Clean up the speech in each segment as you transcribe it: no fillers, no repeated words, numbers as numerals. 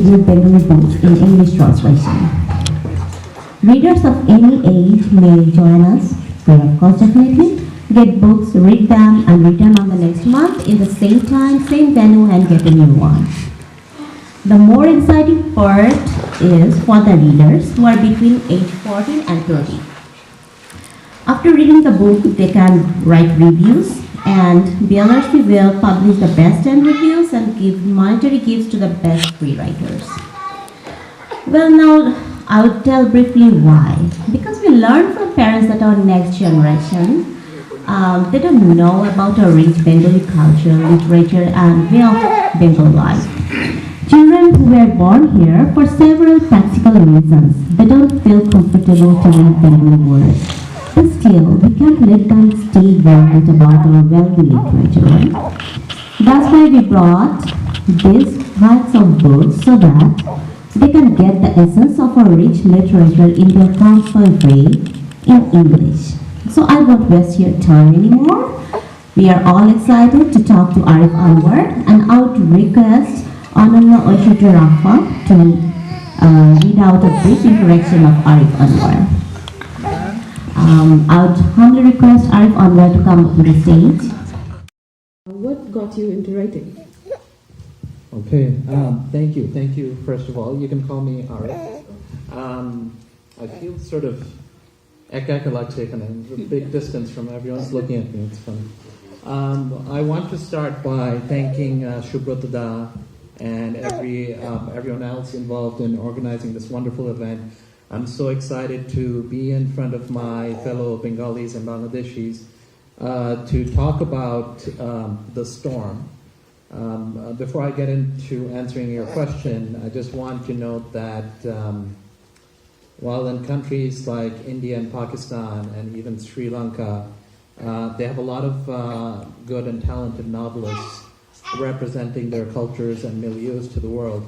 review Bengali books in English translation. Readers of any age may join us, free of cost definitely, get books, read them, and return on the next month in the same time, same venue, and get a new one. The more exciting part is for the readers who are between age 14 and 30. After reading the book, they can write reviews, and BLRC will publish the best 10 reviews and give monetary gifts to the best free writers. Well, now I'll tell briefly why. Because we learn from parents that our next generation, they don't know about our rich Bengali culture, literature, and way of Bengal life. Children who were born here for several practical reasons, they don't feel comfortable to read Bengali words. But still, we can't let them stay ignorant about our wealthy literature, right? That's why we brought these types of books so that they can get the essence of our rich literature in their comfort way in English. So I won't waste your time anymore. We are all excited to talk to Arif Anwar, and I would request Ananna Oisharja Rafa to read out a brief introduction of Arif Anwar. I would humbly request Arif Anwar to come up to the stage. What got you into writing? Okay, thank you. Thank you, first of all. You can call me Arif. I feel sort of a big distance from everyone's looking at me. It's funny. I want to start by thanking Shubhra and everyone else involved in organizing this wonderful event. I'm so excited to be in front of my fellow Bengalis and Bangladeshis to talk about the storm. Before I get into answering your question, I just want to note that while in countries like India and Pakistan and even Sri Lanka, they have a lot of good and talented novelists representing their cultures and milieus to the world.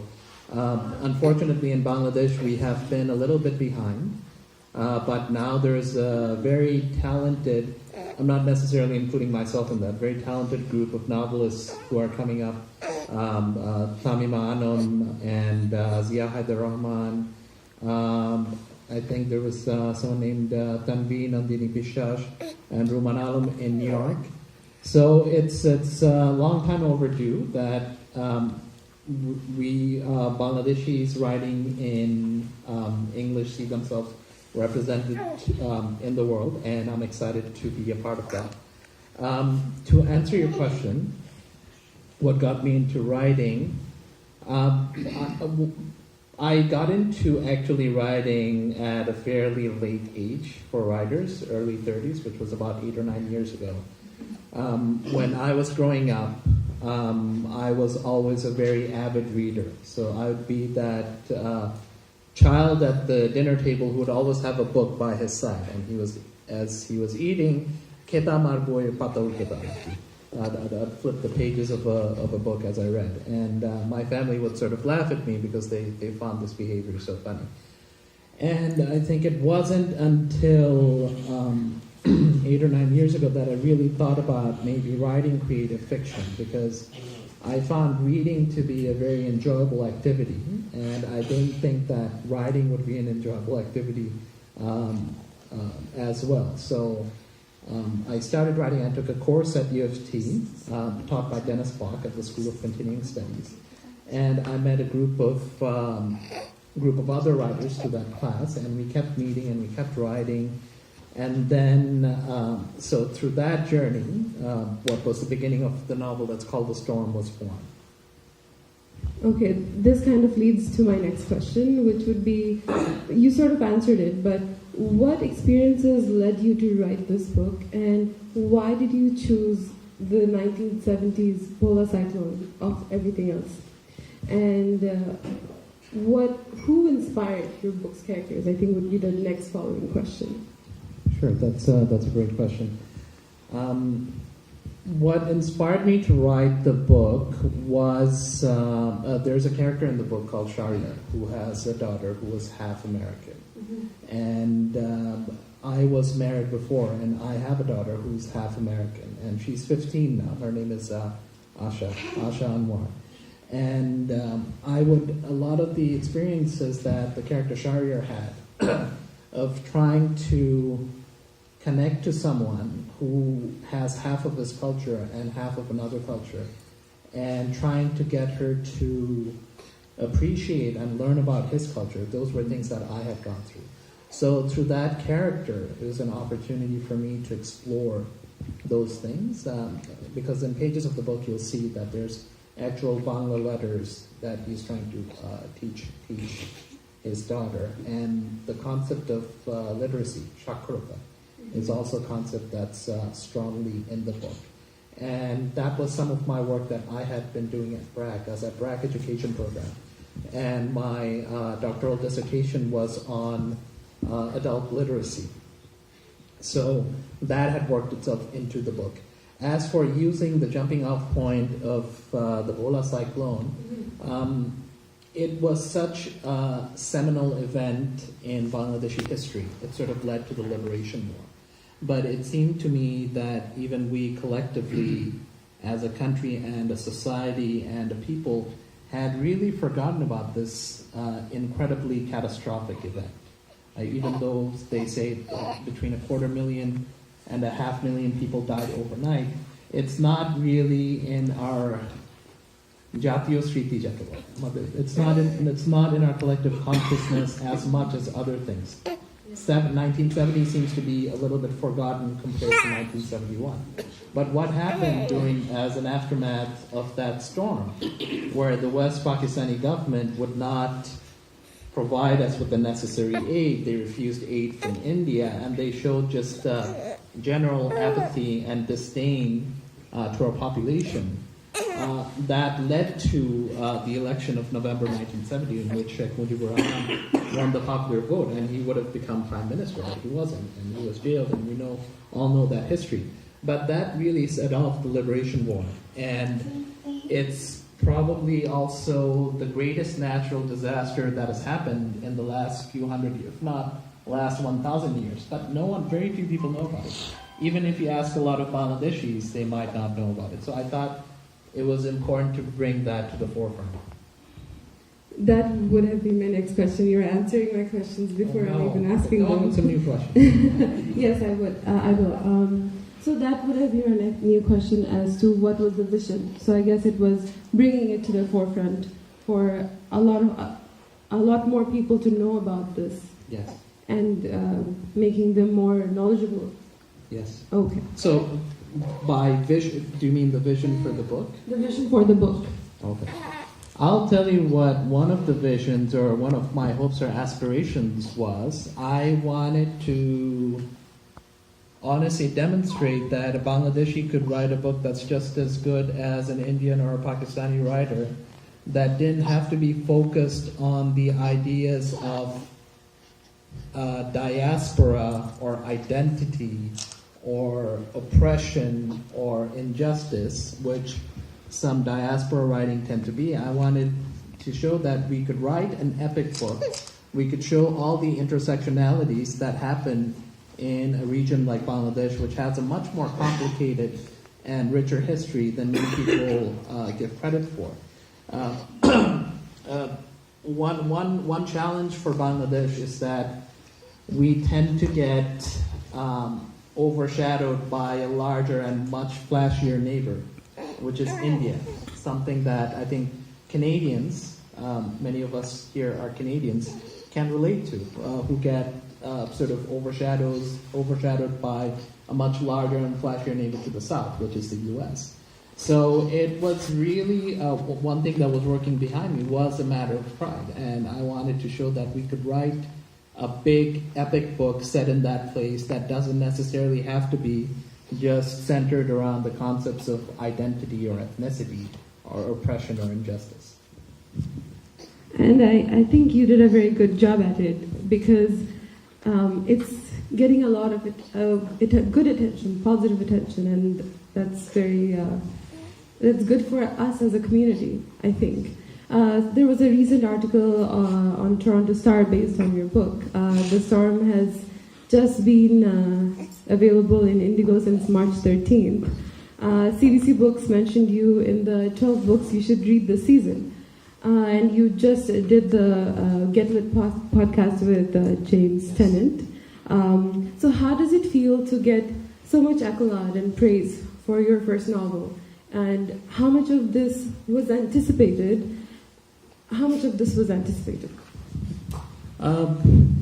Unfortunately, in Bangladesh, we have been a little bit behind, but now there's a very talented, I'm not necessarily including myself in that, very talented group of novelists who are coming up, Tamima Anom and Zia Haidar Rahman. I think there was someone named Tanvi Nandini Bishash and Ruman Alam in New York. So it's a long time overdue that we Bangladeshis writing in English see themselves represented in the world, and I'm excited to be a part of that. To answer your question, what got me into writing, I got into actually writing at a fairly late age for writers, early 30s, which was about 8 or 9 years ago. When I was growing up, I was always a very avid reader. So I would be that child at the dinner table who would always have a book by his side, and as he was eating, ketamar boy patal ketam. I'd flip the pages of a book as I read, and my family would sort of laugh at me because they found this behavior so funny. And I think it wasn't until 8 or 9 years ago that I really thought about maybe writing creative fiction, because I found reading to be a very enjoyable activity, and I didn't think that writing would be an enjoyable activity as well. So I started writing. I took a course at U of T, taught by Dennis Bach at the School of Continuing Studies, and I met a group of other writers to that class, and we kept meeting and we kept writing. And then, so through that journey, what was the beginning of the novel that's called The Storm was born. Okay, this kind of leads to my next question, which would be, you sort of answered it, but what experiences led you to write this book, and why did you choose the 1970s polar cyclone of everything else? And who inspired your book's characters, I think would be the next following question. Sure, that's a great question. What inspired me to write the book was there's a character in the book called Sharia who has a daughter who was half American. Mm-hmm. And I was married before, and I have a daughter who's half American, and she's 15 now. Her name is Asha Anwar. And a lot of the experiences that the character Shahryar had of trying to connect to someone who has half of his culture and half of another culture, and trying to get her to appreciate and learn about his culture, those were things that I had gone through. So through that character, it was an opportunity for me to explore those things, because in pages of the book you'll see that there's actual Bangla letters that he's trying to teach his daughter, and the concept of literacy, shakrata, is also a concept that's strongly in the book. And that was some of my work that I had been doing at BRAC, as a BRAC education program. And my doctoral dissertation was on adult literacy. So that had worked itself into the book. As for using the jumping off point of the Bola cyclone, it was such a seminal event in Bangladeshi history. It sort of led to the liberation war. But it seemed to me that even we collectively, as a country and a society and a people, had really forgotten about this incredibly catastrophic event. Even though they say between 250,000 and 500,000 people died overnight, it's not really in our Jatiyo Sriti Jatwa. It's not in our collective consciousness as much as other things. 1970 seems to be a little bit forgotten compared to 1971. But what happened as an aftermath of that storm, where the West Pakistani government would not provide us with the necessary aid, they refused aid from India, and they showed just general apathy and disdain to our population. That led to the election of November 1970, in which Sheikh Mujibur Rahman won the popular vote, and he would have become prime minister, but he wasn't, and he was jailed, and we all know that history. But that really set off the liberation war, and it's probably also the greatest natural disaster that has happened in the last few hundred years, if not last 1,000 years. But very few people know about it. Even if you ask a lot of Bangladeshis, they might not know about it. So I thought it was important to bring that to the forefront. That would have been my next question. You were answering my questions before I'm even asking them. It's a new question. Yes, I would. I will. So that would have been our new question as to what was the vision. So I guess it was bringing it to the forefront for a lot more people to know about this. Yes. And making them more knowledgeable. Yes. Okay. So by vision, do you mean the vision for the book? The vision for the book. Okay. I'll tell you what one of the visions, or one of my hopes or aspirations was. I wanted to honestly demonstrate that a Bangladeshi could write a book that's just as good as an Indian or a Pakistani writer, that didn't have to be focused on the ideas of diaspora or identity or oppression or injustice, which some diaspora writing tend to be. I wanted to show that we could write an epic book. We could show all the intersectionalities that happen in a region like Bangladesh, which has a much more complicated and richer history than many people give credit for. One challenge for Bangladesh is that we tend to get overshadowed by a larger and much flashier neighbor, which is India, something that I think Canadians, many of us here are Canadians, can relate to, who get sort of overshadowed by a much larger and flashier neighbor to the south, which is the U.S. So it was really one thing that was working behind me was a matter of pride, and I wanted to show that we could write a big epic book set in that place that doesn't necessarily have to be just centered around the concepts of identity or ethnicity or oppression or injustice. And I think you did a very good job at it, because it's getting a lot of good attention, positive attention, and that's that's good for us as a community, I think. There was a recent article on Toronto Star based on your book. The storm has just been available in Indigo since March 13th. CBC Books mentioned you in the 12 books you should read this season. And you just did the Get Lit podcast with James Tennant. So how does it feel to get so much accolade and praise for your first novel? And how much of this was anticipated?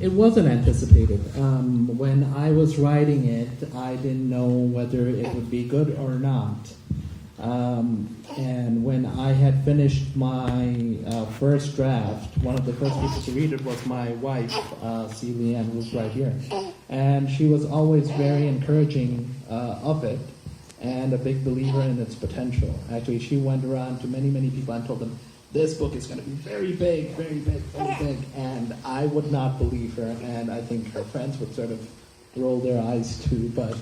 It wasn't anticipated. When I was writing it, I didn't know whether it would be good or not. And when I had finished my first draft, one of the first people to read it was my wife, Celia, who's right here. And she was always very encouraging of it and a big believer in its potential. Actually, she went around to many, many people and told them, this book is going to be very big, very big, very big. And I would not believe her, and I think her friends would sort of roll their eyes too. But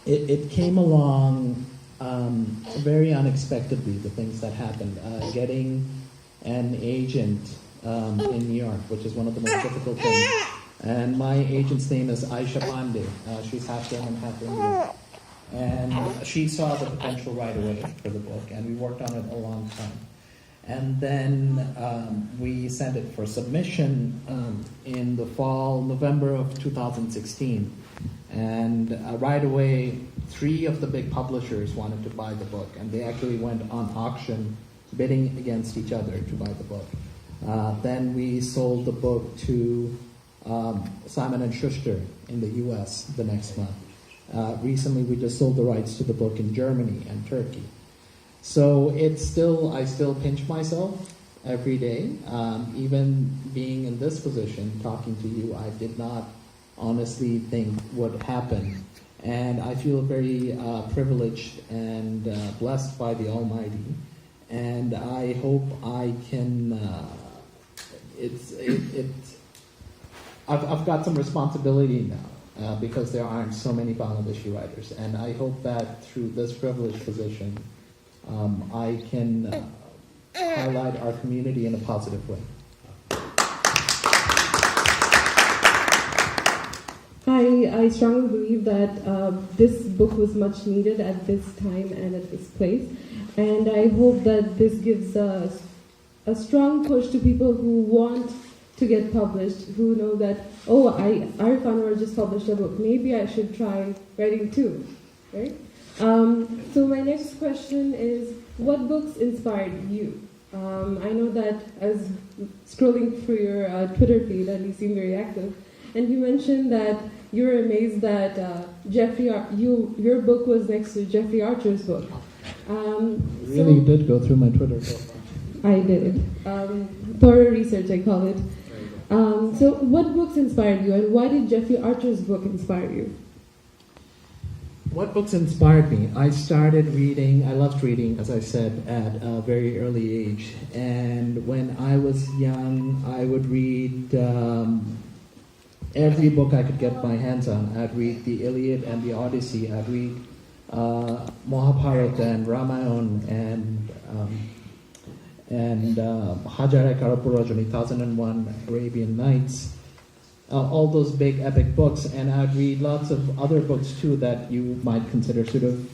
it came along very unexpectedly, the things that happened. Getting an agent in New York, which is one of the most difficult things. And my agent's name is Aisha Pandey. She's half German, half Indian. And she saw the potential right away for the book, and we worked on it a long time. And then we sent it for submission in the fall, November of 2016. And right away, 3 of the big publishers wanted to buy the book, and they actually went on auction, bidding against each other to buy the book. Then we sold the book to Simon & Schuster in the US the next month. Recently, we just sold the rights to the book in Germany and Turkey. So I still pinch myself every day. Even being in this position, talking to you, I did not honestly think would happen. And I feel very privileged and blessed by the Almighty. And I hope I can, I've got some responsibility now because there aren't so many Bangladeshi writers. And I hope that through this privileged position, I can highlight our community in a positive way. I strongly believe that this book was much needed at this time and at this place. And I hope that this gives a strong push to people who want to get published, who know that, Arif Anwar just published a book. Maybe I should try writing too, right? So my next question is, what books inspired you? I know that as scrolling through your Twitter feed, and you seem very active, and you mentioned that you were amazed that your book was next to Jeffrey Archer's book. You did go through my Twitter profile. I did. Thorough research, I call it. So what books inspired you, and why did Jeffrey Archer's book inspire you? What books inspired me? I loved reading, as I said, at a very early age. And when I was young, I would read every book I could get my hands on. I'd read the Iliad and the Odyssey. I'd read Mahabharata and Ramayana and Hajare Karapurajani, 1001 Arabian Nights. All those big epic books, and I'd read lots of other books too that you might consider sort of,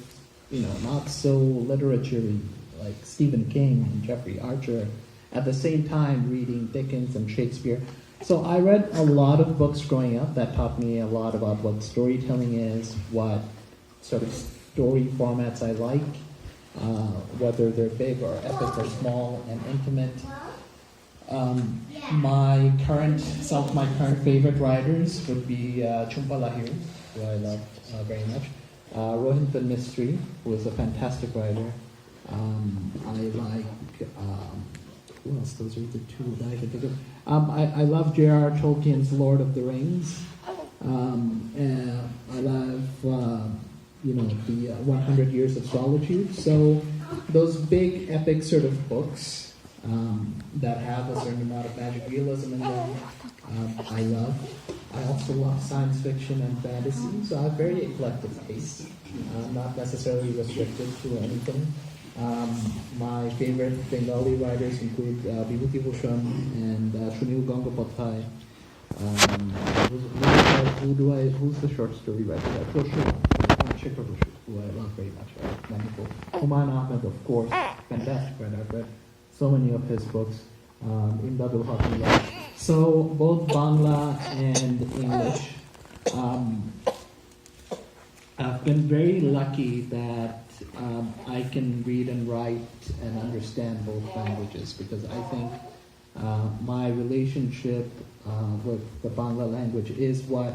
not so literature-y, like Stephen King and Jeffrey Archer. At the same time, reading Dickens and Shakespeare. So I read a lot of books growing up that taught me a lot about what storytelling is, what sort of story formats I like, whether they're big or epic or small and intimate. Some of my current favorite writers would be Chumpa Lahiri, who I love very much, Rohinton Mistry, who is a fantastic writer. I like, who else? Those are the two that I can think of. I love J.R.R. Tolkien's Lord of the Rings. And I love, the 100 Years of Solitude. So those big epic sort of books that have a certain amount of magic realism in them, I love. I also love science fiction and fantasy, so I have very eclectic taste, not necessarily restricted to anything. My favorite Bengali writers include Vibhuti Bhushan and Sunil Gangapathy. Who's the short story writer? Shikhar Bhushan, who I love very much, right? Wonderful. Humayun Ahmed, of course, fantastic writer. I've read so many of his books. Imdadul Haq. So both Bangla and English. I've been very lucky that I can read and write and understand both languages, because I think my relationship with the Bangla language is what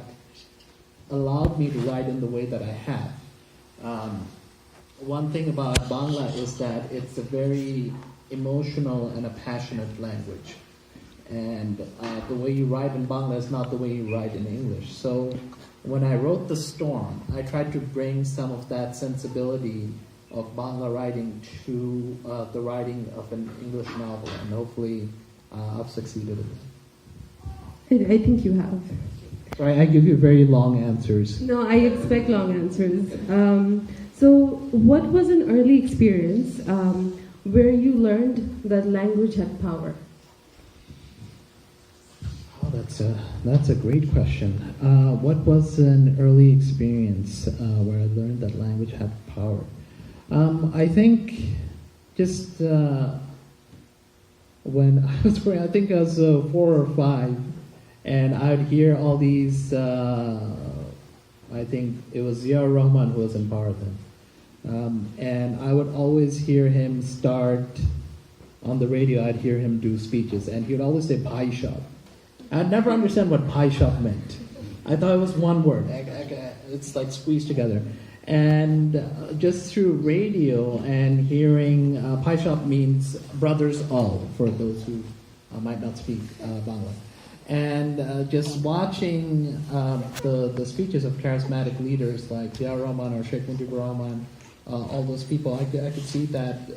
allowed me to write in the way that I have. One thing about Bangla is that it's a very emotional and a passionate language. And the way you write in Bangla is not the way you write in English. So when I wrote The Storm, I tried to bring some of that sensibility of Bangla writing to the writing of an English novel, and hopefully I've succeeded in that. I think you have. Sorry, I give you very long answers. No, I expect long answers. So what was an early experience where you learned that language had power? Oh, that's a great question. What was an early experience where I learned that language had power? I think just when I was growing, I think I was 4 or 5, and I'd hear all these. I think it was Ziaur Rahman who was in power then, and I would always hear him start on the radio. I'd hear him do speeches, and he would always say "pie shop." I'd never understand what pie shop meant. I thought it was one word. It's like squeezed together. And just through radio and hearing, pie shop means brothers all, for those who might not speak Bangla. And just watching the speeches of charismatic leaders like Ziaur Rahman or Sheikh Mujibur Rahman, all those people, I could see that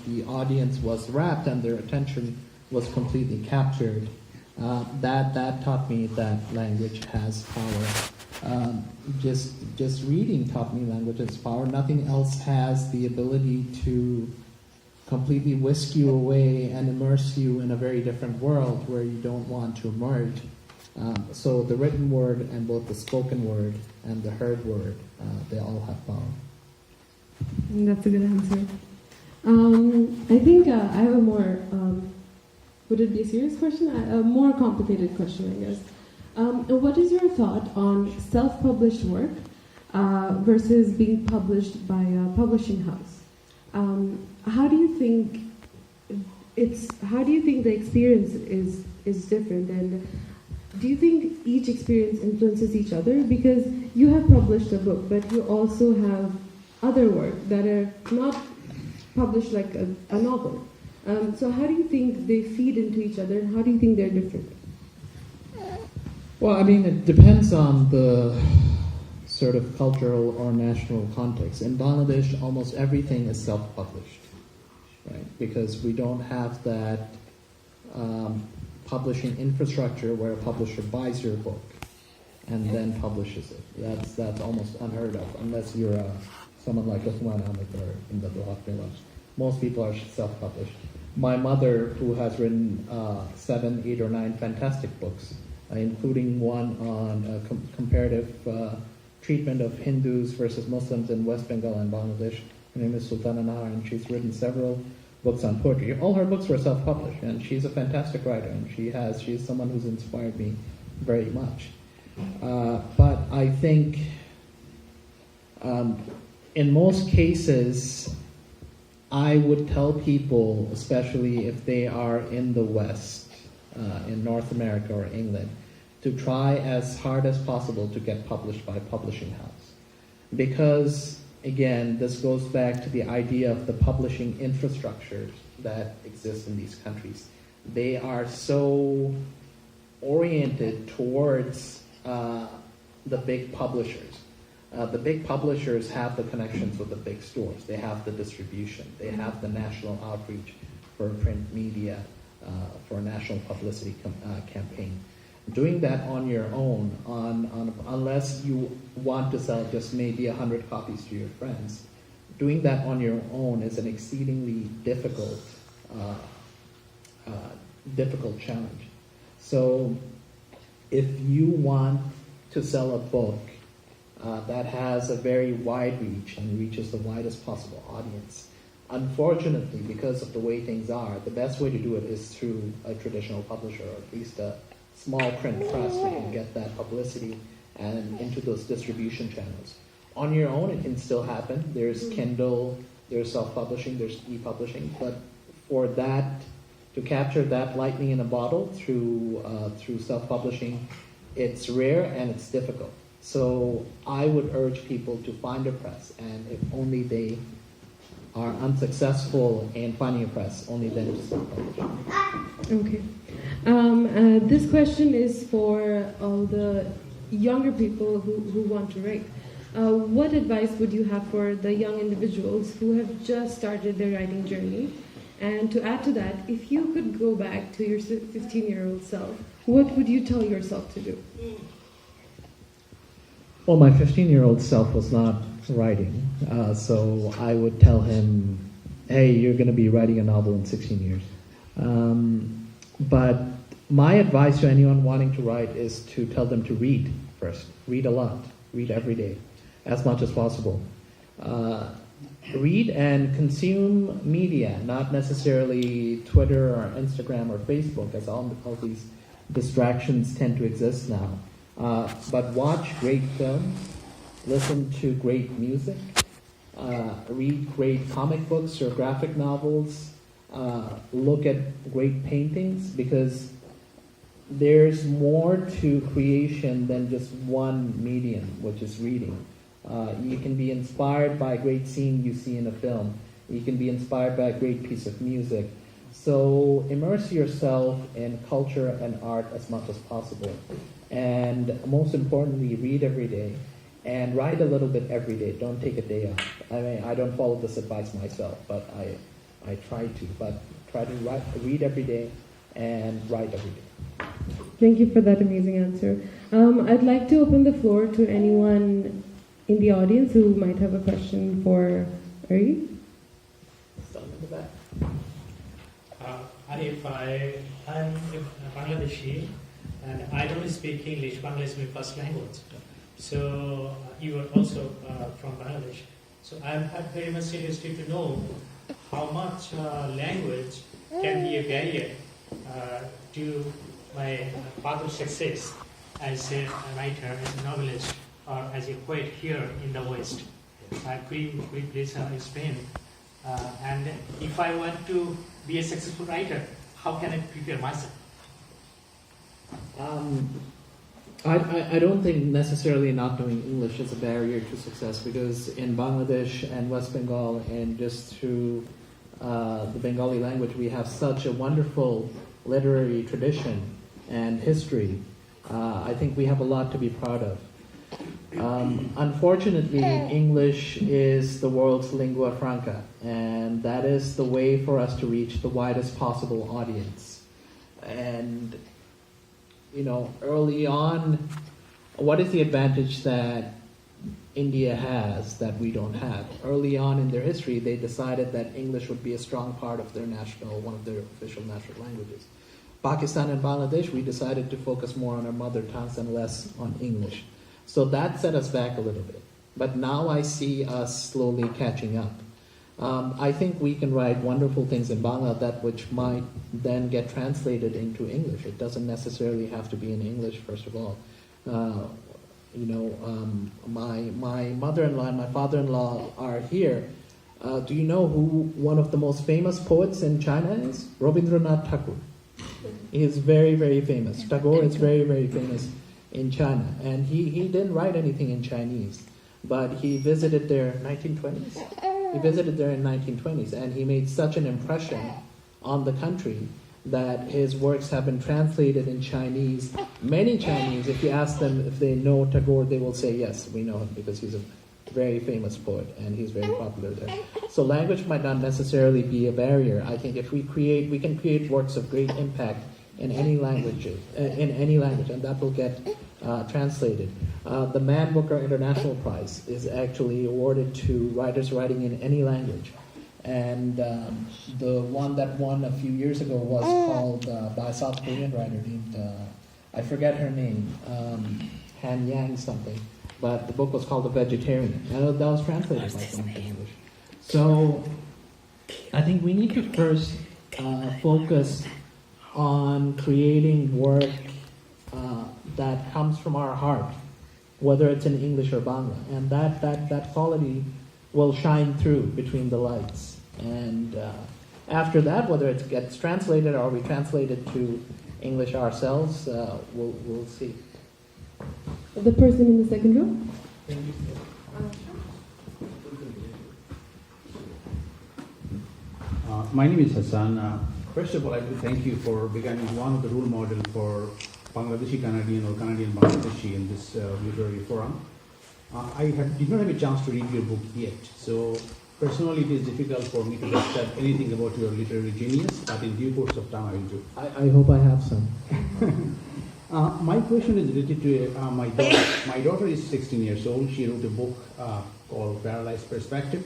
the audience was rapt and their attention was completely captured. That taught me that language has power. Just reading taught me language has power. Nothing else has the ability to completely whisk you away and immerse you in a very different world where you don't want to emerge. So the written word and both the spoken word and the heard word, they all have power. That's a good answer. I think I have a more... would it be a serious question? A more complicated question, I guess. What is your thought on self-published work versus being published by a publishing house? How do you think the experience is different, and do you think each experience influences each other? Because you have published a book, but you also have other work that are not published like a novel. So how do you think they feed into each other, and how do you think they're different? Well, I mean, it depends on the sort of cultural or national context. In Bangladesh, almost everything is self-published, right? Because we don't have that publishing infrastructure where a publisher buys your book and then publishes it. That's almost unheard of, unless you're someone like Humayun Ahmed or Imdadul Haq. Most people are self-published. My mother, who has written 7, 8, or 9 fantastic books, including one on comparative treatment of Hindus versus Muslims in West Bengal and Bangladesh. Her name is Sultana Nahar, and she's written several books on poetry. All her books were self-published, and she's a fantastic writer, and she's someone who's inspired me very much. But I think in most cases, I would tell people, especially if they are in the West, in North America or England, to try as hard as possible to get published by a publishing house. Because, again, this goes back to the idea of the publishing infrastructure that exists in these countries. They are so oriented towards the big publishers. The big publishers have the connections with the big stores. They have the distribution. They have the national outreach for print media, for a national publicity campaign. Doing that on your own, unless you want to sell just maybe 100 copies to your friends, doing that on your own is an exceedingly difficult challenge. So if you want to sell a book, that has a very wide reach and reaches the widest possible audience. Unfortunately, because of the way things are, the best way to do it is through a traditional publisher, or at least a small print press that can get that publicity and into those distribution channels. On your own, it can still happen. There's Kindle, there's self-publishing, there's e-publishing, but for that, to capture that lightning in a bottle through self-publishing, it's rare and it's difficult. So I would urge people to find a press, and if only they are unsuccessful in finding a press, only then to self-publish. Okay. This question is for all the younger people who want to write. What advice would you have for the young individuals who have just started their writing journey? And to add to that, if you could go back to your 15-year-old self, what would you tell yourself to do? Well, my 15-year-old self was not writing, so I would tell him, hey, you're going to be writing a novel in 16 years. But my advice to anyone wanting to write is to tell them to read first. Read a lot. Read every day, as much as possible. Read and consume media, not necessarily Twitter or Instagram or Facebook, as all these distractions tend to exist now. But watch great films, listen to great music, read great comic books or graphic novels, look at great paintings, because there's more to creation than just one medium, which is reading. You can be inspired by a great scene you see in a film. You can be inspired by a great piece of music. So immerse yourself in culture and art as much as possible. And most importantly, read every day. And write a little bit every day. Don't take a day off. I mean, I don't follow this advice myself, but I try to. But try to read every day and write every day. Thank you for that amazing answer. I'd like to open the floor to anyone in the audience who might have a question for Arif. Someone in the back. Arif, I'm Bangladeshi, and I don't speak English. Bangla is my first language. So you are also from Bangladesh. So I'm very much interested to know how much language can be a barrier to my father's success as a writer, as a novelist, or as a poet here in the West. Could you please explain? And if I want to be a successful writer, how can I prepare myself? I don't think necessarily not knowing English is a barrier to success, because in Bangladesh and West Bengal and just through the Bengali language, we have such a wonderful literary tradition and history. I think we have a lot to be proud of. Unfortunately, English is the world's lingua franca, and that is the way for us to reach the widest possible audience. And, you know, early on, what is the advantage that India has that we don't have? Early on in their history, they decided that English would be a strong part of their one of their official national languages. Pakistan and Bangladesh, we decided to focus more on our mother tongues and less on English. So that set us back a little bit. But now I see us slowly catching up. I think we can write wonderful things in Bangla that which might then get translated into English. It doesn't necessarily have to be in English, first of all. My mother-in-law and my father-in-law are here. Do you know who one of the most famous poets in China is? Rabindranath Tagore. He is very, very famous. Tagore is very, very famous in China. And he didn't write anything in Chinese, but he visited there in 1920s. He visited there in 1920s, and he made such an impression on the country that his works have been translated in Chinese. Many Chinese, if you ask them if they know Tagore, they will say, yes, we know him, because he's a very famous poet, and he's very popular there. So language might not necessarily be a barrier. I think if we can create works of great impact in any language, and that will get translated. The Man Booker International Prize is actually awarded to writers writing in any language. And the one that won a few years ago was called by a South Korean writer named, I forget her name, Han Yang something. but the book was called The Vegetarian, and that was translated by someone to English. So I think we need to first focus on creating work that comes from our heart, whether it's in English or Bangla, and that quality will shine through between the lights. And after that, whether it gets translated or we translate it to English ourselves, we'll see. The person in the second row. My name is Hassan. First of all, I'd like to thank you for becoming one of the role models for Bangladeshi-Canadian or Canadian-Bangladeshi in this literary forum. Did not have a chance to read your book yet, so personally it is difficult for me to accept anything about your literary genius, but in due course of time I will do. I hope I have some. My question is related to my daughter. My daughter is 16 years old. She wrote a book called Paralyzed Perspective.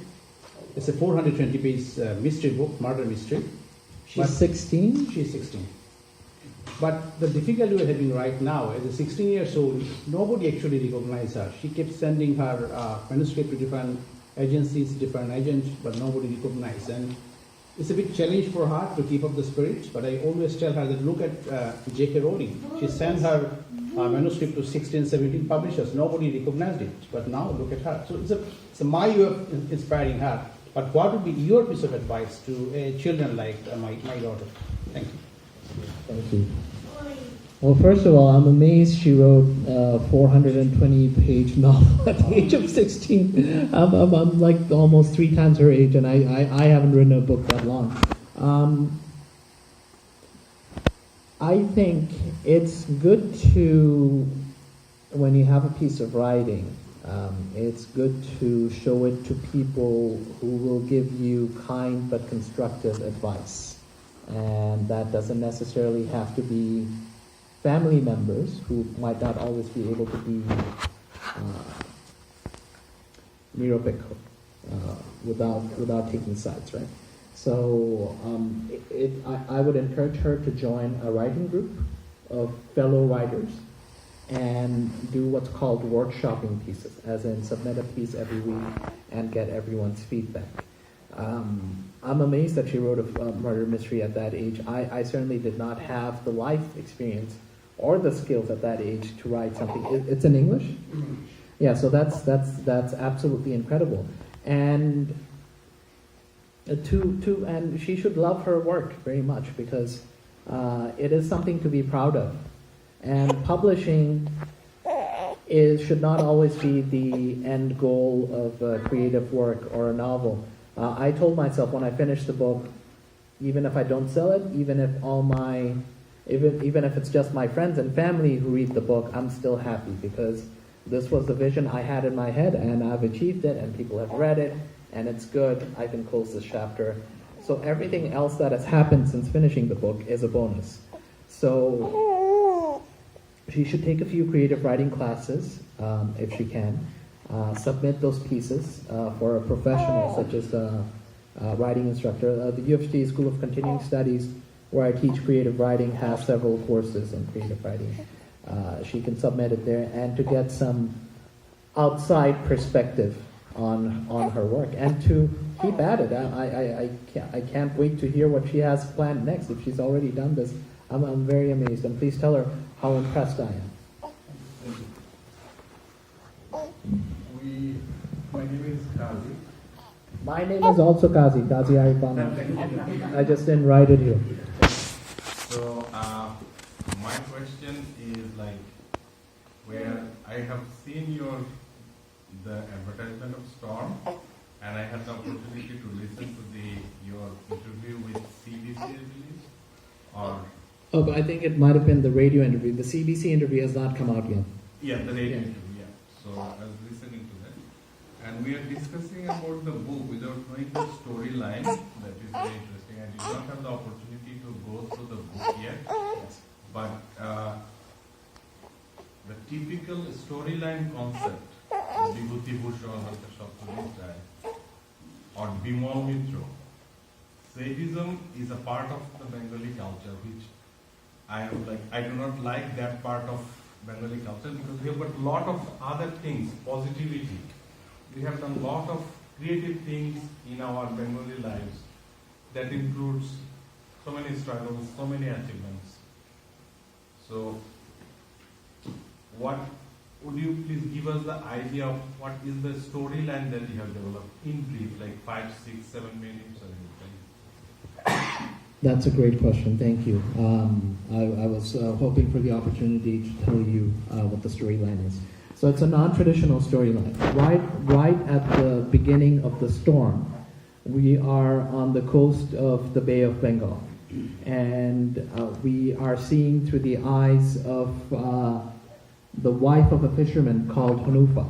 It's a 420-page mystery book, murder mystery. She's 16? She's 16. But the difficulty we're having right now, as a 16 years old, nobody actually recognizes her. She kept sending her manuscript to different agencies, different agents, but nobody recognizes. And it's a big challenge for her to keep up the spirit, but I always tell her that look at J.K. Rowling. She sent her manuscript to 16, 17 publishers. Nobody recognized it, but now look at her. So it's a my way of inspiring her. But what would be your piece of advice to children like my daughter? Thank you. Thank you. Well, first of all, I'm amazed she wrote a 420-page novel at the age of 16. I'm like almost 3 times her age, and I haven't written a book that long. I think it's good to, when you have a piece of writing, it's good to show it to people who will give you kind but constructive advice. And that doesn't necessarily have to be family members who might not always be able to be niropekho, without taking sides, right? So I would encourage her to join a writing group of fellow writers and do what's called workshopping pieces, as in submit a piece every week and get everyone's feedback. I'm amazed that she wrote a murder mystery at that age. I certainly did not have the life experience or the skills at that age to write something. It's in English? Yeah, so that's absolutely incredible. And and she should love her work very much, because it is something to be proud of. And publishing should not always be the end goal of a creative work or a novel. I told myself when I finished the book, even if I don't sell it, even if it's just my friends and family who read the book, I'm still happy, because this was the vision I had in my head, and I've achieved it, and people have read it, and it's good. I can close this chapter. So everything else that has happened since finishing the book is a bonus. So she should take a few creative writing classes, if she can. Submit those pieces for a professional, such as a writing instructor. The U of T School of Continuing Studies, where I teach creative writing, has several courses in creative writing. She can submit it there, and to get some outside perspective on her work, and to keep at it. I can't wait to hear what she has planned next. If she's already done this, I'm very amazed, and please tell her how impressed I am. My name is Kazi. My name is also Kazi Arif Anwar. I just didn't write it here. So my question is like, where I have seen the advertisement of Storm, and I had the opportunity to listen to your interview with CBC, I believe, or. Oh, but I think it might have been the radio interview. The CBC interview has not come out yet. Yeah, the radio interview. Yeah. So I was listening to that, and we are discussing about the book without knowing the storyline. That is very interesting. I did not have the opportunity to go through the book yet, but the typical storyline concept, Vibhuti Bhushan or Bimal Mitra, sadism is a part of the Bengali culture, which I do not like that part of Bengali culture, because we have got a lot of other things, positivity. We have done a lot of creative things in our Bengali lives that includes so many struggles, so many achievements. So, what would you please give us the idea of what is the storyline that you have developed in brief, like 5, 6, 7 minutes or anything? That's a great question. Thank you. I was hoping for the opportunity to tell you what the storyline is. So it's a non-traditional storyline. Right at the beginning of the storm, we are on the coast of the Bay of Bengal, and we are seeing through the eyes of the wife of a fisherman called Hanufa,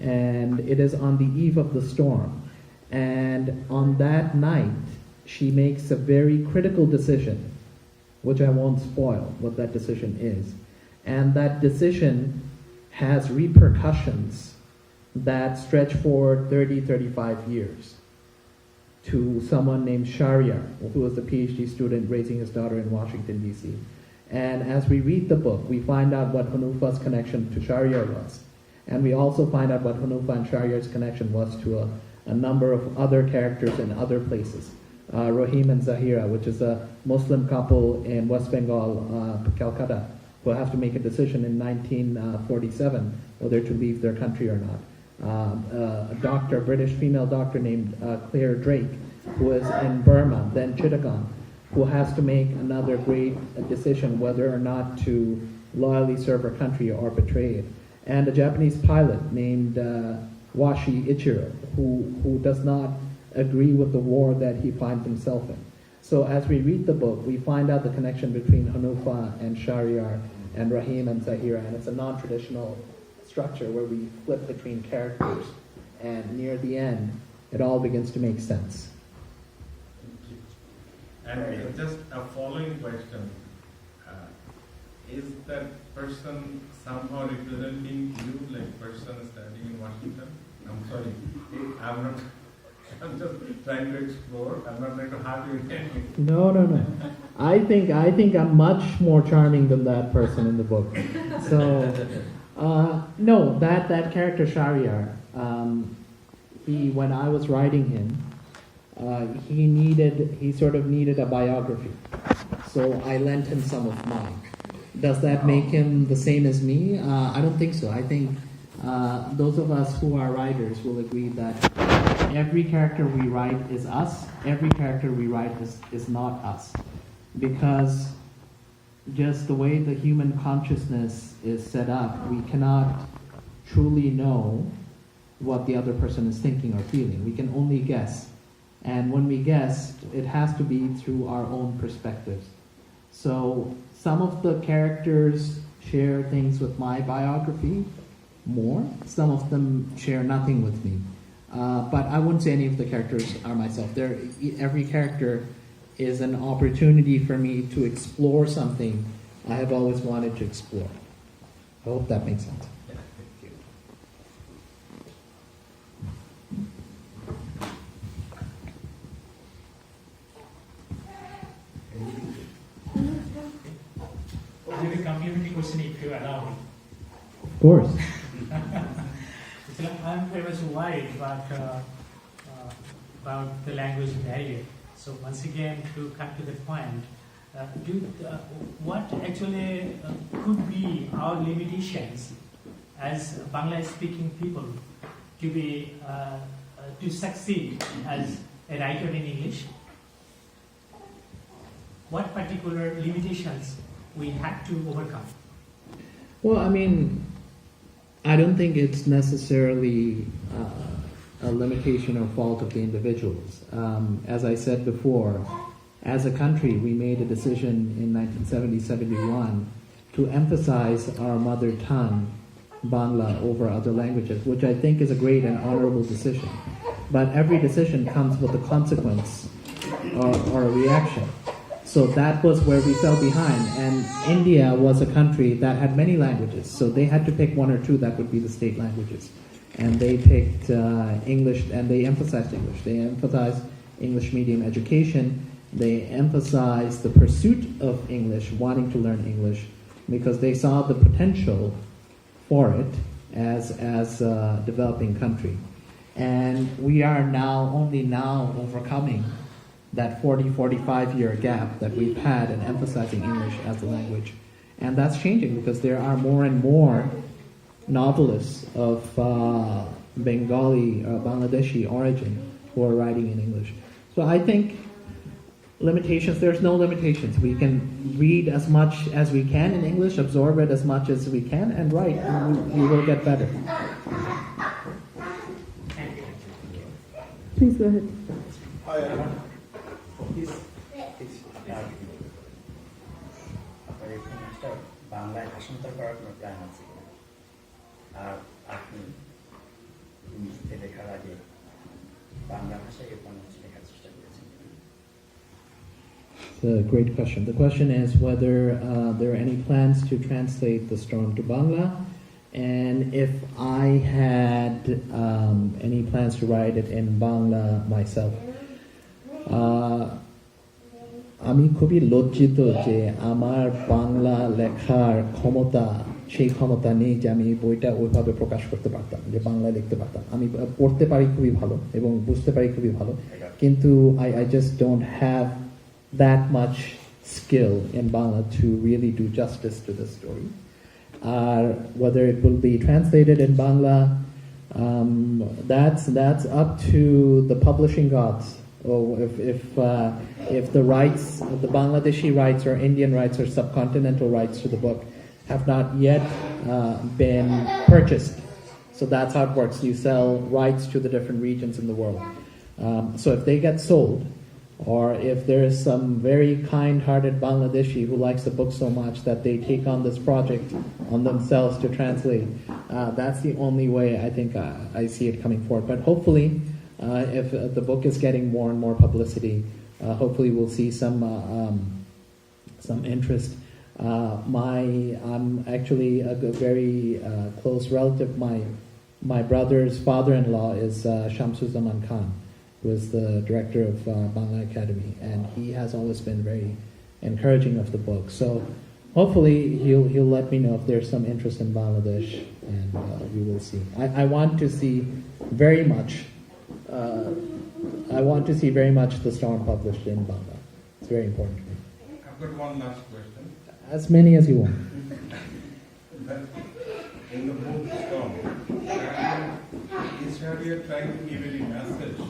and it is on the eve of the storm. And on that night, she makes a very critical decision, which I won't spoil what that decision is. And that decision has repercussions that stretch for 30, 35 years to someone named Shahryar, who was a PhD student raising his daughter in Washington, D.C. And as we read the book, we find out what Hanufa's connection to Shahryar was. And we also find out what Hanufa and Shahriyar's connection was to a number of other characters in other places. Rahim and Zahira, which is a Muslim couple in West Bengal, Calcutta, who have to make a decision in 1947 whether to leave their country or not. A doctor, British female doctor named Claire Drake, who is in Burma, then Chittagong, who has to make another great decision whether or not to loyally serve her country or betray it. And a Japanese pilot named Washi Ichiro, who does not agree with the war that he finds himself in. So as we read the book, we find out the connection between Hanufa and Shahryar and Rahim and Zahira, and it's a non-traditional structure where we flip between characters, and near the end, it all begins to make sense. And just a following question. Is that person somehow representing you, like person standing in Washington? I'm sorry, I'm just trying to explore. I'm not trying to harm you in any way. No. I think I'm much more charming than that person in the book. So, no, that character Shahryar, when I was writing him, he sort of needed a biography. So I lent him some of mine. Does that make him the same as me? I don't think so. I think those of us who are writers will agree that every character we write is us. Every character we write is not us. Because just the way the human consciousness is set up, we cannot truly know what the other person is thinking or feeling. We can only guess. And when we guess, it has to be through our own perspectives. So some of the characters share things with my biography more. Some of them share nothing with me. But I wouldn't say any of the characters are myself. Every character is an opportunity for me to explore something I have always wanted to explore. I hope that makes sense. Yeah, thank you. Maybe a community question if you allow me. Of course. I'm very much worried about the language barrier. So once again, to come to the point, what actually could be our limitations as Bangla-speaking people to succeed as a writer in English? What particular limitations we had to overcome? Well, I mean, I don't think it's necessarily a limitation or fault of the individuals. As I said before, as a country, we made a decision in 1970-71 to emphasize our mother tongue, Bangla, over other languages, which I think is a great and honorable decision. But every decision comes with a consequence or a reaction. So that was where we fell behind. And India was a country that had many languages, so they had to pick one or two that would be the state languages. And they picked English, and they emphasized English. They emphasized English medium education. They emphasized the pursuit of English, wanting to learn English. because they saw the potential for it as a developing country. And we are only now overcoming that 45 year gap that we've had in emphasizing English as a language. And that's changing because there are more and more novelists of Bengali or Bangladeshi origin who are writing in English. So I think there's no limitations. We can read as much as we can in English, absorb it as much as we can, and write, and we will get better. Please go ahead. বাংলায় ভাষান্তর করার কোনো plan আছে কিনা, আর আপনি ইংরেজিতে লেখার আগে বাংলা ভাষায় লেখার চেষ্টা করেছেন? It's a great question. The question is whether there are any plans to translate The Storm to Bangla, and if I had any plans to write it in Bangla myself. আমি খুবই লজ্জিত যে আমার বাংলা লেখার সেই ক্ষমতা নেই যে আমি বইটা ওইভাবে প্রকাশ করতে পারতাম, যে বাংলায় লিখতে পারতাম। আমি পড়তে পারি খুবই ভালো এবং বুঝতে পারি খুবই ভালো, কিন্তু I just don't have that much skill in Bangla to really do justice to the story. Whether it will be translated in Bangla, that's up to the publishing gods. Or if the rights, the Bangladeshi rights or Indian rights or subcontinental rights to the book have not yet been purchased. So that's how it works. You sell rights to the different regions in the world. So if they get sold, or if there is some very kind-hearted Bangladeshi who likes the book so much that they take on this project on themselves to translate, that's the only way I think I see it coming forward. But hopefully, if the book is getting more and more publicity, hopefully we'll see some interest. I'm actually a very close relative. My brother's father-in-law is Shamsuzzaman Khan, who is the director of Bangla Academy, and he has always been very encouraging of the book. So hopefully he'll let me know if there's some interest in Bangladesh, and we will see. I want to see very much. I want to see very much The Storm published in Bangla. It's very important to me. I've got one last question. As many as you want. In the book Storm, is Shahriar trying to give any message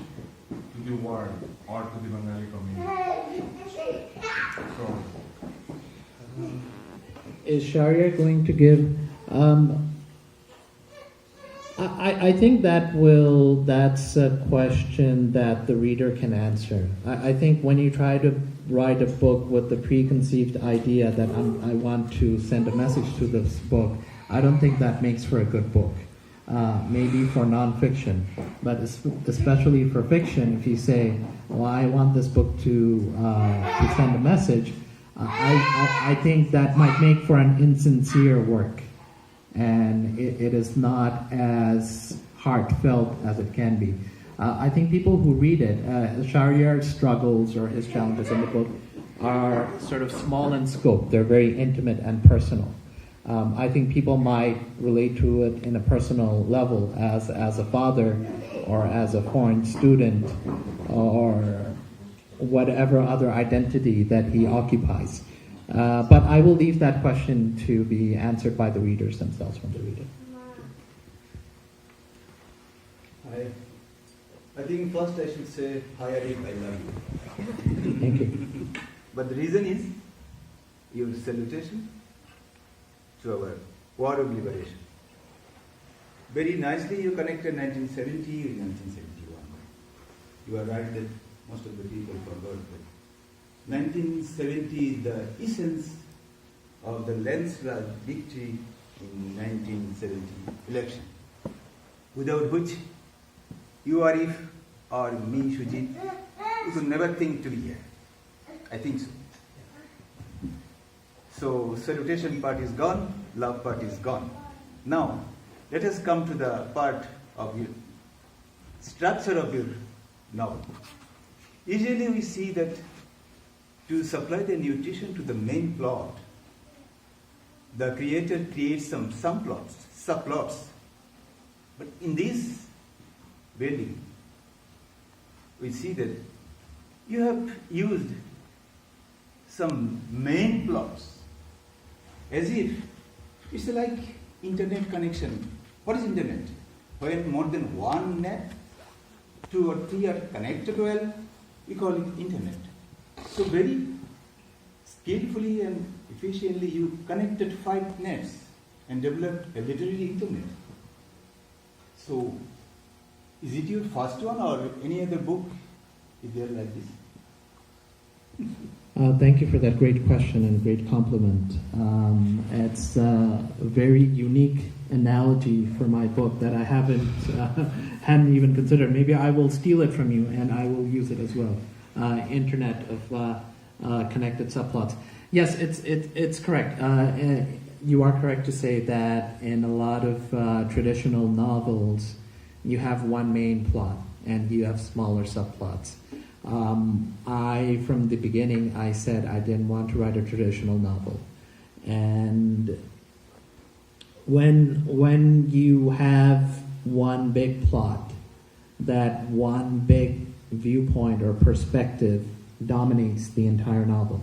to the world or to the Bengali community? Is Shahriar going to give... I think that's a question that the reader can answer. I think when you try to write a book with the preconceived idea that I want to send a message to this book, I don't think that makes for a good book. Maybe for nonfiction, but especially for fiction, if you say, well, I want this book to send a message, I think that might make for an insincere work. And it is not as heartfelt as it can be. I think people who read it, Shahriar's struggles or his challenges in the book are sort of small in scope. They're very intimate and personal. I think people might relate to it in a personal level as a father or as a foreign student or whatever other identity that he occupies. But I will leave that question to be answered by the readers themselves when they read it. I think first I should say, hi Arif, I love you. Thank you. But the reason is your salutation to our war of liberation. Very nicely you connected 1970 with 1971. You are right that most of the people forgot that 1970 is the essence of the landslide victory in 1970 election, without which you, Arif, or me, Shujit, we could never think to be here. I think so. So, salutation part is gone, love part is gone. Now, let us come to the part of your structure of your novel. Usually we see that to supply the nutrition to the main plot, the creator creates some plots, subplots. But in this building, we see that you have used some main plots as if it's like internet connection. What is internet? When more than one net, 2 or 3 are connected well, we call it internet. So very skillfully and efficiently you connected 5 nets and developed a literary internet. So is it your first one or any other book is there like this? Thank you for that great question and great compliment. It's a very unique analogy for my book that I hadn't even considered. Maybe I will steal it from you and I will use it as well. Internet of connected subplots. Yes, it's correct. You are correct to say that in a lot of traditional novels, you have one main plot and you have smaller subplots. From the beginning, I said I didn't want to write a traditional novel. And when you have one big plot, that one big viewpoint or perspective dominates the entire novel.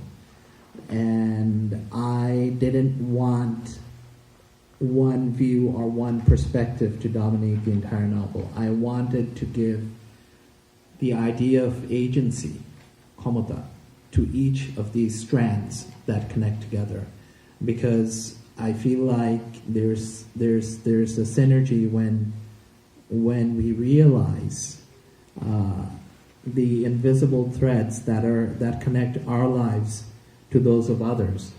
And I didn't want one view or one perspective to dominate the entire novel. I wanted to give the idea of agency, khamata, to each of these strands that connect together, because I feel like there's a synergy when we realize the invisible threads that connect our lives to those of others,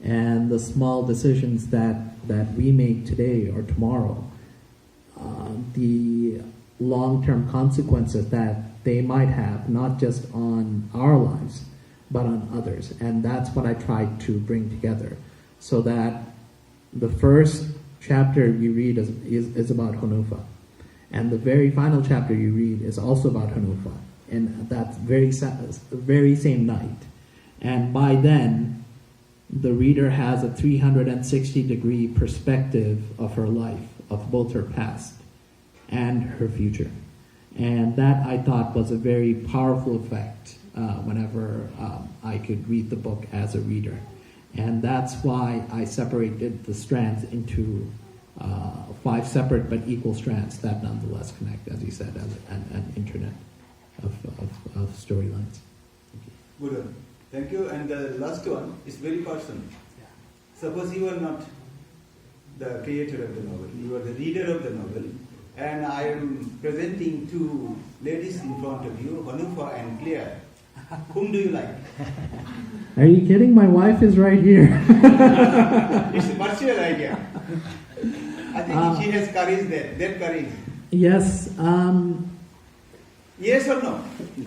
and the small decisions that we make today or tomorrow, the long-term consequences that they might have, not just on our lives, but on others. And that's what I tried to bring together, so that the first chapter you read is about Hanufa, and the very final chapter you read is also about Hanufa, and that very same night. And by then, the reader has a 360-degree perspective of her life, of both her past and her future. And that, I thought, was a very powerful effect whenever I could read the book as a reader. And that's why I separated the strands into 5 separate but equal strands that nonetheless connect, as you said, as an internet of storylines. Good one. Thank you. And the last one is very personal. Suppose you are not the creator of the novel, you are the reader of the novel, and I am presenting 2 ladies in front of you, Hanufa and Claire. Whom do you like? Are you kidding? My wife is right here. It's a virtual idea. I think she has courage there, that courage. Yes. Yes or no?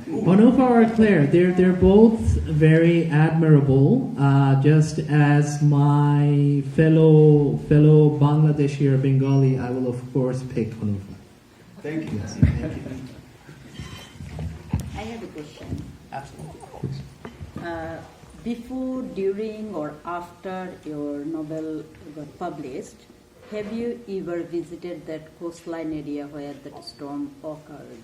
Hanufa or Claire, they're both very admirable. Just as my fellow Bangladeshi or Bengali, I will of course pick Hanufa. Thank you. Yes. Thank you. I have a question. Absolutely. Before, during, or after your novel got published, have you ever visited that coastline area where that storm occurred?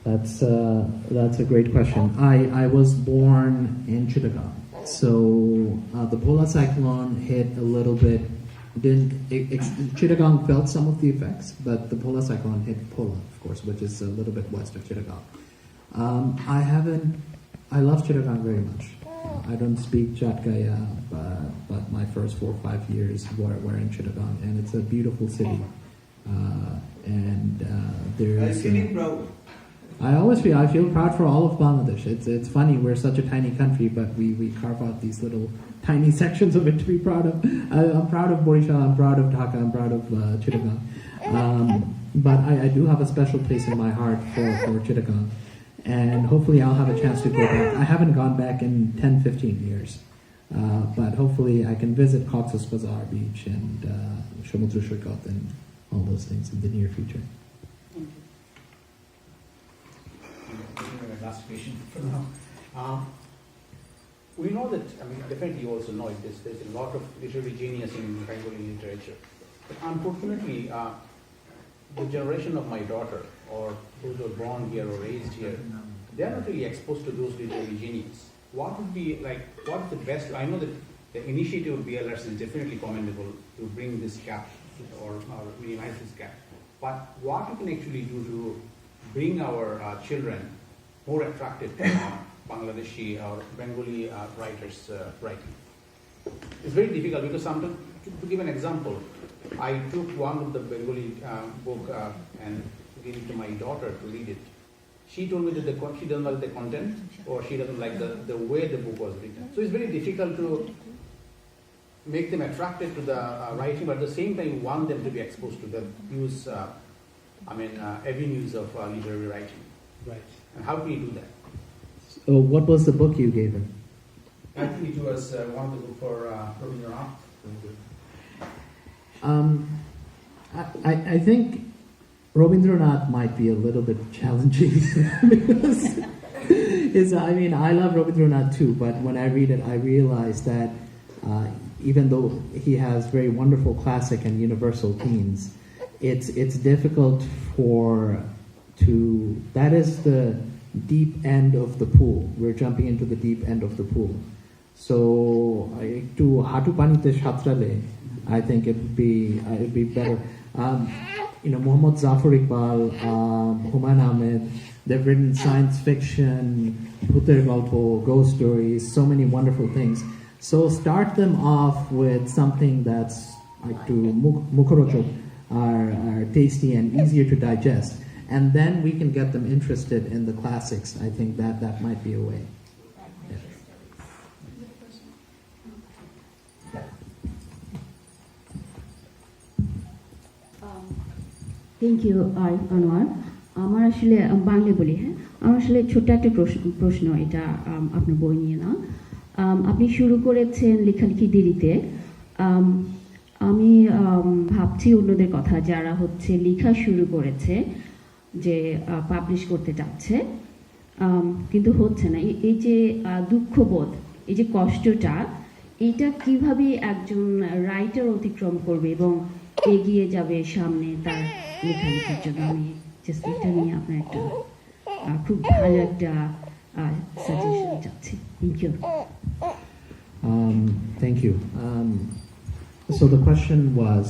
That's a great question. I was born in Chittagong, so the polar cyclone hit a little bit. Chittagong felt some of the effects, but the polar cyclone hit Pola, of course, which is a little bit west of Chittagong. I love Chittagong very much. I don't speak Chatkaya, but my first 4 or 5 years were in Chittagong, and it's a beautiful city. There's. I'm feeling proud. I feel proud for all of Bangladesh. It's funny, we're such a tiny country, but we carve out these little tiny sections of it to be proud of. I'm proud of Borishal, I'm proud of Dhaka, I'm proud of Chittagong. But I do have a special place in my heart for Chittagong. And hopefully I'll have a chance to go back. I haven't gone back in 10, 15 years. But hopefully I can visit Cox's Bazar Beach and Samudra Shirkat and all those things in the near future. Last question for now. we know that, I mean, definitely you also know it, there's a lot of literary genius in Bengali literature. But unfortunately, the generation of my daughter, or those who are born here or raised here, they are not really exposed to those literary genius. What would be like, what's the best? I know that the initiative of BLRC is definitely commendable to bring this gap or minimize this gap. But what we can actually do to bring our children more attracted to Bangladeshi or Bengali writers' writing? It's very difficult because sometimes, to give an example, I took one of the Bengali book and gave it to my daughter to read it. She told me that she doesn't like the content or she doesn't like the way the book was written. So it's very difficult to make them attracted to the writing, but at the same time, want them to be exposed to the use, avenues of literary writing. Right. And how can you do that? So what was the book you gave him? I think it was one of the book for Rabindranath. I think Rabindranath might be a little bit challenging because I love Rabindranath too, but when I read it, I realize that even though he has very wonderful classic and universal themes, it's difficult that is the deep end of the pool. We're jumping into the deep end of the pool. So to hatu panite shatrale, I think it'd be better. Muhammad Zafar Iqbal, Humayun Ahmed, they've written science fiction, bhuter golpo, ghost stories, so many wonderful things. So start them off with something that's like to mukhorochok, are tasty and easier to digest. And then we can get them interested in the classics. I think that might be a way. Yeah. Thank you Arif Anwar. আমার আসলে বাংলা বলি, হ্যাঁ, আমার আসলে ছোট্ট একটা প্রশ্ন, এটা আপনার বই নিয়ে না। আপনি শুরু করেছেন লেখালেখি দেরিতে। আমি ভাবছি অন্যদের কথা যারা হচ্ছে লেখা শুরু করেছে, যে পাবলিশ করতে চাচ্ছে কিন্তু হচ্ছে না, এই যে দুঃখবোধ, এই যে কষ্টটা, এটা কিভাবে একজন রাইটার অতিক্রম করবে এবং এগিয়ে যাবে সামনে তার লেখালেখির জন্য? আমি জাস্ট এটা নিয়ে আপনার একটা খুব ভালো একটা সাজেশন চাচ্ছি। Thank you. Thank you. So the question was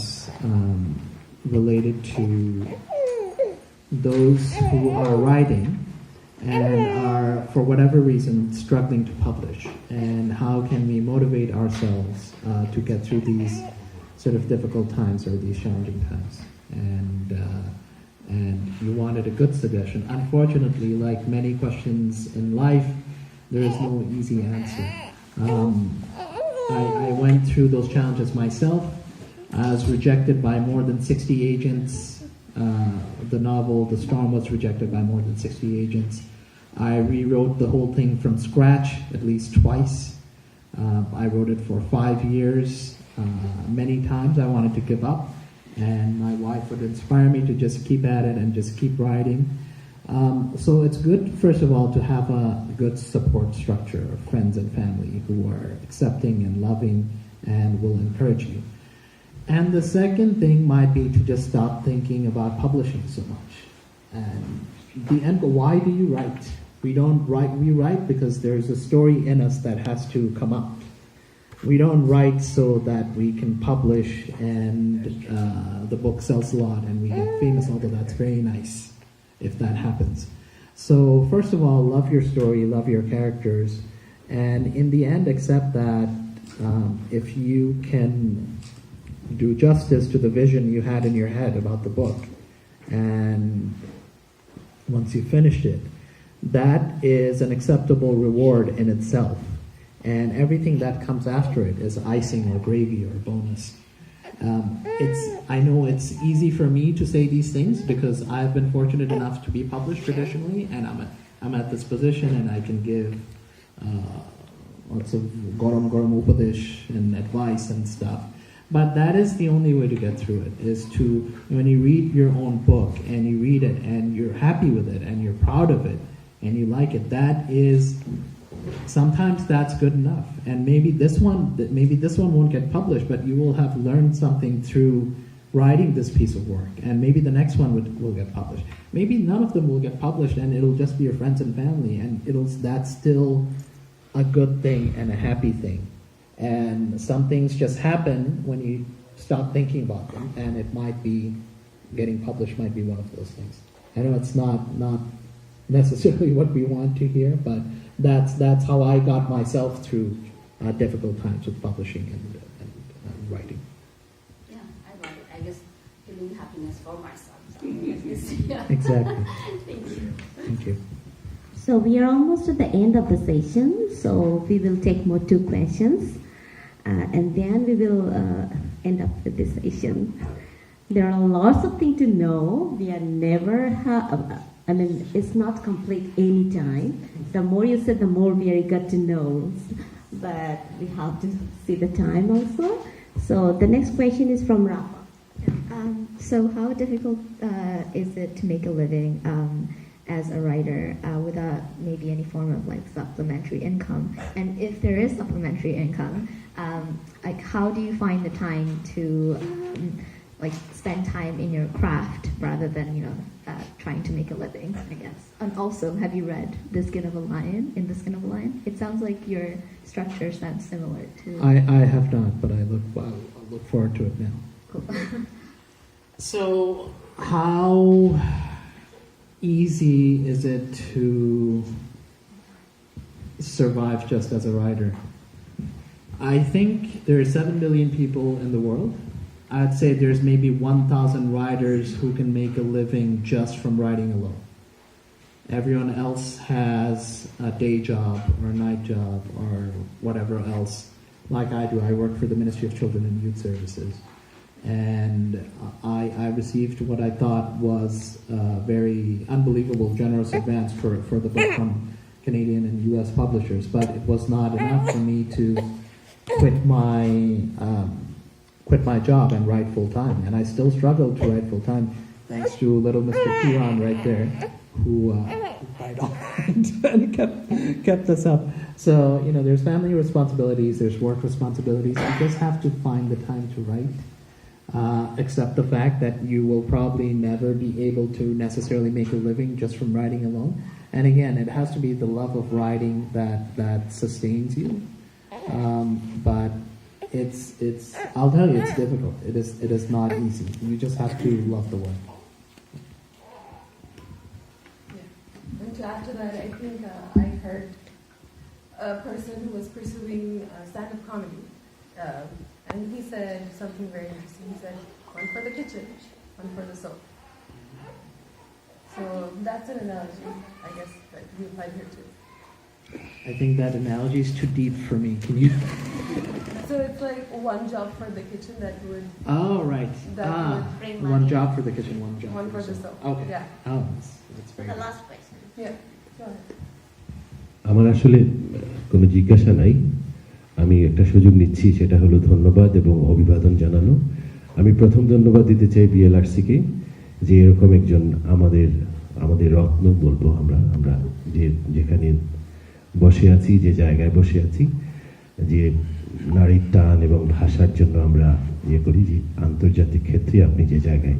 related to those who are writing and are, for whatever reason, struggling to publish, and how can we motivate ourselves to get through these sort of difficult times or these challenging times. And you wanted a good suggestion. Unfortunately, like many questions in life, there is no easy answer. I went through those challenges myself. I was rejected by more than 60 agents. The novel, The Storm, was rejected by more than 60 agents. I rewrote the whole thing from scratch at least twice. I wrote it for 5 years. Many times I wanted to give up, and my wife would inspire me to just keep at it and just keep writing. So it's good, first of all, to have a good support structure of friends and family who are accepting and loving and will encourage you. And the second thing might be to just stop thinking about publishing so much. And the end, why do you write? We write because there's a story in us that has to come out. We don't write so that we can publish and the book sells a lot and we get famous, although that's very nice if that happens. So first of all, love your story, love your characters, and in the end accept that if you can do justice to the vision you had in your head about the book, and once you finished it, that is an acceptable reward in itself. And everything that comes after it is icing or gravy or bonus. I know it's easy for me to say these things because I've been fortunate enough to be published traditionally, and I'm at this position and I can give lots of gorom upadesh and advice and stuff. But that is the only way to get through it, is to, when you read your own book and you read it and you're happy with it and you're proud of it and you like it, that is sometimes that's good enough. And maybe this one won't get published, but you will have learned something through writing this piece of work, and maybe the next one will get published. Maybe none of them will get published, and it'll just be your friends and family, and that's still a good thing and a happy thing. And some things just happen when you stop thinking about them, and it might be getting published might be one of those things. I know it's not necessarily what we want to hear, but that's how I got myself through difficult times with publishing and writing. Yeah, I love it. I guess feeling happiness for myself. So yeah. Exactly. Thank you. Thank you. So we are almost at the end of the session, so we will take more 2 questions, and then we will end up with this session. There are lots of things to know. We are never, it's not complete any time. The more you say, the more we are eager to know, but we have to see the time also. So the next question is from Rafa. So how difficult is it to make a living as a writer without maybe any form of like supplementary income? And if there is supplementary income, like how do you find the time to like spend time in your craft rather than trying to make a living, I guess? And also, have you read The Skin of a Lion? In The Skin of a Lion, it sounds like your structure sounds similar to. I have not, but I'll look forward to it now. Cool. So, how easy is it to survive just as a writer? I think there are 7 billion people in the world. I'd say there's maybe 1,000 writers who can make a living just from writing alone. Everyone else has a day job or a night job or whatever else. Like I do, I work for the Ministry of Children and Youth Services. And I received what I thought was a very unbelievable, generous advance for the book from Canadian and US publishers. But it was not enough for me to quit my job and write full time, and I still struggle to write full time, thanks to little Mr. Kiran right there, who cried all night and kept us up. So there's family responsibilities, there's work responsibilities. You just have to find the time to write. Accept the fact that you will probably never be able to necessarily make a living just from writing alone. And again, it has to be the love of writing that sustains you. But it's I'll tell you, it's difficult. It is not easy. You just have to love the work. Yeah. And to add to that, I think I heard a person who was pursuing stand-up comedy, and he said something very interesting. He said, one for the kitchen, one for the soul. So that's an analogy, I guess, that we applied here too. I think that analogy is too deep for me. Can you? So it's like one job for the kitchen that would. Oh, right. That would bring money. One job for the kitchen, one job One for the the soul. Okay. Yeah. Oh, that's very The good. last question. Yeah. Go ahead. আমার আসলে কোনো জিজ্ঞাসা নাই, আমি একটা সুযোগ নিচ্ছি, সেটা হলো ধন্যবাদ এবং অভিবাদন জানানো। আমি প্রথম ধন্যবাদ দিতে চাই BLRC-কে, যে এরকম একজন আমাদের রত্ন বলবো আমরা যেখানে বসে আছি, যে জায়গায় বসে আছি, যে নারীর টান এবং ভাষার জন্য আমরা করি, যে আন্তর্জাতিক ক্ষেত্রে আপনি যে জায়গায়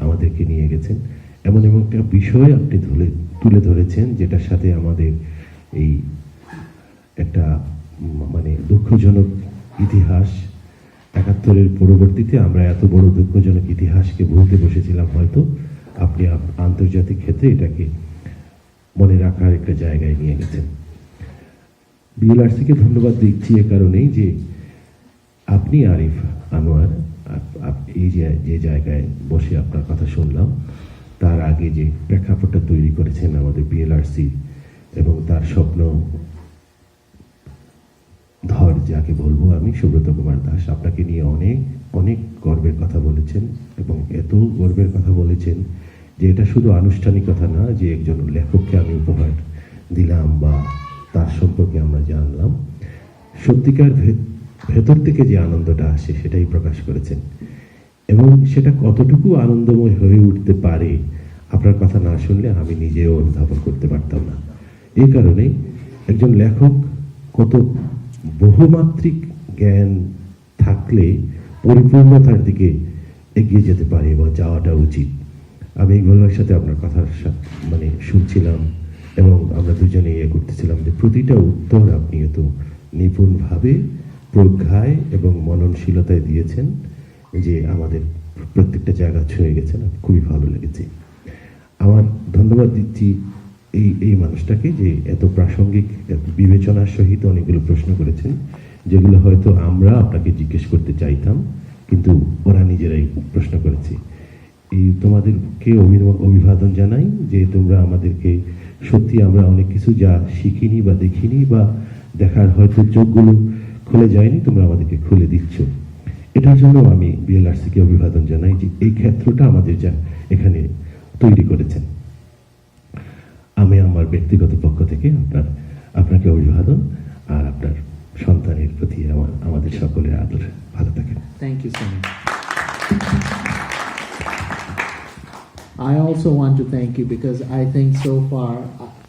আমাদেরকে নিয়ে গেছেন, এমন একটা বিষয় আপনি তুলে ধরেছেন যেটার সাথে আমাদের এই একটা দুঃখজনক ইতিহাস, ৭১-এর পরবর্তীতে আমরা এত বড় দুঃখজনক ইতিহাসকে ভুলতে বসেছিলাম। হয়তো আপনি আন্তর্জাতিক ক্ষেত্রে এটাকে মনে রাখার একটা জায়গায় নিয়ে গেছেন। BLRC-কে ধন্যবাদ দিচ্ছি এ কারণেই যে আপনি আরিফ আনোয়ার এই যে জায়গায় বসে আপনার কথা শুনলাম, তার আগে যে প্রেক্ষাপটটা তৈরি করেছেন আমাদের BLRC এবং তার স্বপ্ন ধর যাকে বলবো আমি, সুব্রত কুমার দাস, আপনাকে নিয়ে অনেক গর্বের কথা বলেছেন এবং এত গর্বের কথা বলেছেন যে এটা শুধু আনুষ্ঠানিকতা না যে একজন লেখককে আমি উপহার দিলাম বা তার সম্পর্কে আমরা জানলাম, সত্যিকার ভেতর থেকে যে আনন্দটা আসে সেটাই প্রকাশ করেছেন। এবং সেটা কতটুকু আনন্দময় হয়ে উঠতে পারে আপনার কথা না শুনলে আমি নিজেও অনুধাবন করতে পারতাম না। এই কারণেই একজন লেখক কত বহুমাত্রিক জ্ঞান থাকলে পরিপূর্ণতার দিকে এগিয়ে যেতে পারে বা যাওয়াটা উচিত। আমি ইকবালের সাথে আপনার কথার মানে শুনছিলাম এবং আমরা দুজনে করতেছিলাম যে প্রতিটা উত্তর আপনি এত নিপুণভাবে প্রজ্ঞায় এবং মননশীলতায় দিয়েছেন যে আমাদের প্রত্যেকটা জায়গা ছুঁয়ে গেছেন, খুবই ভালো লেগেছে। আমার ধন্যবাদ দিচ্ছি এই মানুষটাকে যে এত প্রাসঙ্গিক বিবেচনার সহিত অনেকগুলো প্রশ্ন করেছেন, যেগুলো হয়তো আমরা আপনাকে জিজ্ঞেস করতে চাইতাম কিন্তু ওরা নিজেরাই প্রশ্ন করেছে। এই তোমাদেরকে অভিবাদন জানাই যে তোমরা আমাদেরকে সত্যি আমরা অনেক কিছু যা শিখিনি বা দেখিনি বা দেখার হয়তো চোখগুলো খুলে যায়নি, তোমরা আমাদেরকে খুলে দিচ্ছ। এটার জন্য আমি বিএলআরসিকে অভিবাদন জানাই যে এই ক্ষেত্রটা আমাদের যা এখানে তৈরি করেছেন। আমি আমার ব্যক্তিগত পক্ষ থেকে আপনাকে অভিবাদন আর আপনার সন্তানের প্রতি আমাদের সকলের আদর। ভালো থাকেন। Thank you so much. I also want to thank you because I think so far,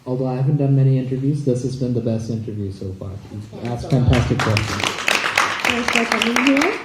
although I haven't done many interviews, this has been the best interview so far. You've asked fantastic questions. Thanks for coming here.